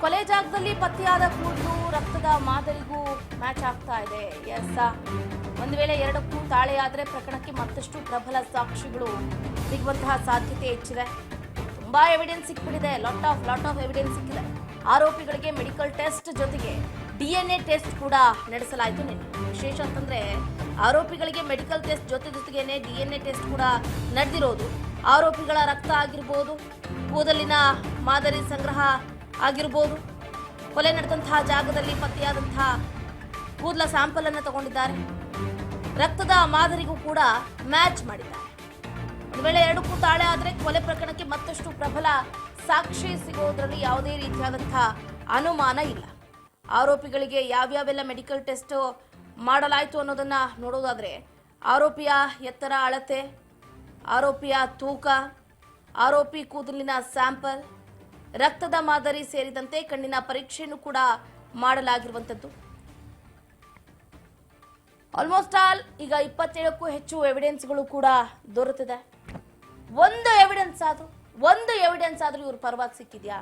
ಕೊಲೆ ಜಾಗದಲ್ಲಿ ಪತ್ತೆಯಾದ ಕೂದಲು ರಕ್ತದ ಮಾದರಿಗೂ ಮ್ಯಾಚ್ ಆಗ್ತಾ ಇದೆ. ಒಂದು ವೇಳೆ ಎರಡಕ್ಕೂ ತಾಳೆಯಾದ್ರೆ ಪ್ರಕರಣಕ್ಕೆ ಮತ್ತಷ್ಟು ಪ್ರಬಲ ಸಾಕ್ಷಿಗಳು ಸಿಗುವಂತಹ ಸಾಧ್ಯತೆ ಹೆಚ್ಚಿದೆ. ತುಂಬಾ ಎವಿಡೆನ್ಸ್ ಸಿಕ್ಬಿಟ್ಟಿದೆ. ಲಾಟ್ ಆಫ್ ಎವಿಡೆನ್ಸ್ ಸಿಕ್ಕಿದೆ. ಆರೋಪಿಗಳಿಗೆ ಮೆಡಿಕಲ್ ಟೆಸ್ಟ್ ಜೊತೆಗೆ DNA ಟೆಸ್ಟ್ ಕೂಡ ನಡೆಸಲಾಯಿತು. ವಿಶೇಷ ಅಂತಂದ್ರೆ ಆರೋಪಿಗಳಿಗೆ ಮೆಡಿಕಲ್ ಟೆಸ್ಟ್ ಜೊತೆಗೇನೆ DNA ಟೆಸ್ಟ್ ಕೂಡ ನಡೆದಿರೋದು. ಆರೋಪಿಗಳ ರಕ್ತ ಆಗಿರ್ಬೋದು, ಕೂದಲಿನ ಮಾದರಿ ಸಂಗ್ರಹ ಆಗಿರ್ಬೋದು, ಕೊಲೆ ನಡೆದಂತಹ ಜಾಗದಲ್ಲಿ ಪತ್ತೆಯಾದಂತಹ ಕೂದಲ ಸ್ಯಾಂಪಲ್ ಅನ್ನು ತಗೊಂಡಿದ್ದಾರೆ. ರಕ್ತದ ಮಾದರಿಗೂ ಕೂಡ ಮ್ಯಾಚ್ ಮಾಡಿದ್ದಾರೆ. ಒಂದು ವೇಳೆ ಎರಡಕ್ಕೂ ತಾಳೆ ಆದರೆ ಕೊಲೆ ಪ್ರಕರಣಕ್ಕೆ ಮತ್ತಷ್ಟು ಪ್ರಬಲ ಸಾಕ್ಷಿ ಸಿಗೋದ್ರಲ್ಲಿ ಯಾವುದೇ ರೀತಿಯಾದಂತಹ ಅನುಮಾನ ಇಲ್ಲ. ಆರೋಪಿಗಳಿಗೆ ಯಾವ್ಯಾವೆಲ್ಲ ಮೆಡಿಕಲ್ ಟೆಸ್ಟ್ ಮಾಡಲಾಯಿತು ಅನ್ನೋದನ್ನ ನೋಡೋದಾದ್ರೆ ಆರೋಪಿಯ ಎತ್ತರ ಅಳತೆ, ಆರೋಪಿಯ ತೂಕ, ಆರೋಪಿ ಕೂದಲಿನ ಸ್ಯಾಂಪಲ್, ರಕ್ತದ ಮಾದರಿ ಸೇರಿದಂತೆ ಕಣ್ಣಿನ ಪರೀಕ್ಷೆಯನ್ನು ಕೂಡ ಮಾಡಲಾಗಿರುವಂತದ್ದು. ಆಲ್ಮೋಸ್ಟ್ ಆಲ್ ಈಗ 27ಕ್ಕೂ ಹೆಚ್ಚು ಎವಿಡೆನ್ಸ್ಗಳು ಕೂಡ ದೊರೆತಿದೆ. ಒಂದು ಎವಿಡೆನ್ಸ್ ಆದ್ರೂ ಇವ್ರ ಪರವಾಗಿ ಸಿಕ್ಕಿದ್ಯಾ?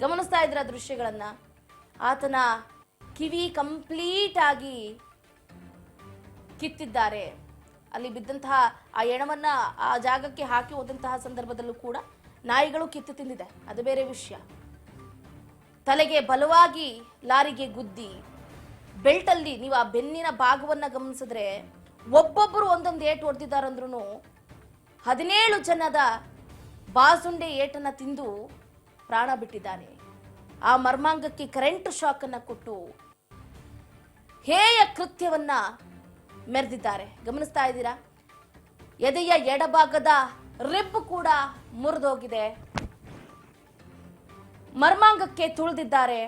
ಗಮನಿಸ್ತಾ ಇದ್ರ ದೃಶ್ಯಗಳನ್ನ. ಆತನ ಕಿವಿ ಕಂಪ್ಲೀಟ್ ಆಗಿ ಕಿತ್ತಿದ್ದಾರೆ. ಅಲ್ಲಿ ಬಿದ್ದಂತಹ ಆ ಎಣವನ್ನ ಆ ಜಾಗಕ್ಕೆ ಹಾಕಿ ಹೋದಂತಹ ಸಂದರ್ಭದಲ್ಲೂ ಕೂಡ ನಾಯಿಗಳು ಕಿತ್ತು ತಿಂದಿದೆ. ಅದು ಬೇರೆ ವಿಷಯ. ತಲೆಗೆ ಬಲವಾಗಿ ಲಾರಿಗೆ ಗುದ್ದಿ ಬೆಲ್ಟ್ ಅಲ್ಲಿ ನೀವು ಆ ಬೆನ್ನಿನ ಭಾಗವನ್ನ ಗಮನಿಸಿದ್ರೆ ಒಬ್ಬೊಬ್ಬರು ಒಂದೊಂದು ಏಟು ಹೊಡೆದಿದ್ದಾರಂದ್ರೂ 17 ಜನದ ಬಾಸುಂಡೆ ಏಟನ್ನ ತಿಂದು ಪ್ರಾಣ ಬಿಟ್ಟಿದ್ದಾನೆ. ಆ ಮರ್ಮಾಂಗಕ್ಕೆ ಕರೆಂಟ್ ಶಾಕ್ ಅನ್ನ ಕೊಟ್ಟು ಹೇಯ ಕೃತ್ಯವನ್ನ ಮೆರೆದಿದ್ದಾರೆ. ಗಮನಿಸ್ತಾ ಇದ್ದೀರಾ? ಎದೆಯ ಎಡಭಾಗದ ರಿಬ್ ಕೂಡ ಮುರಿದೋಗಿದೆ. ಮರ್ಮಾಂಗಕ್ಕೆ ತುಳಿದಿದ್ದಾರೆ.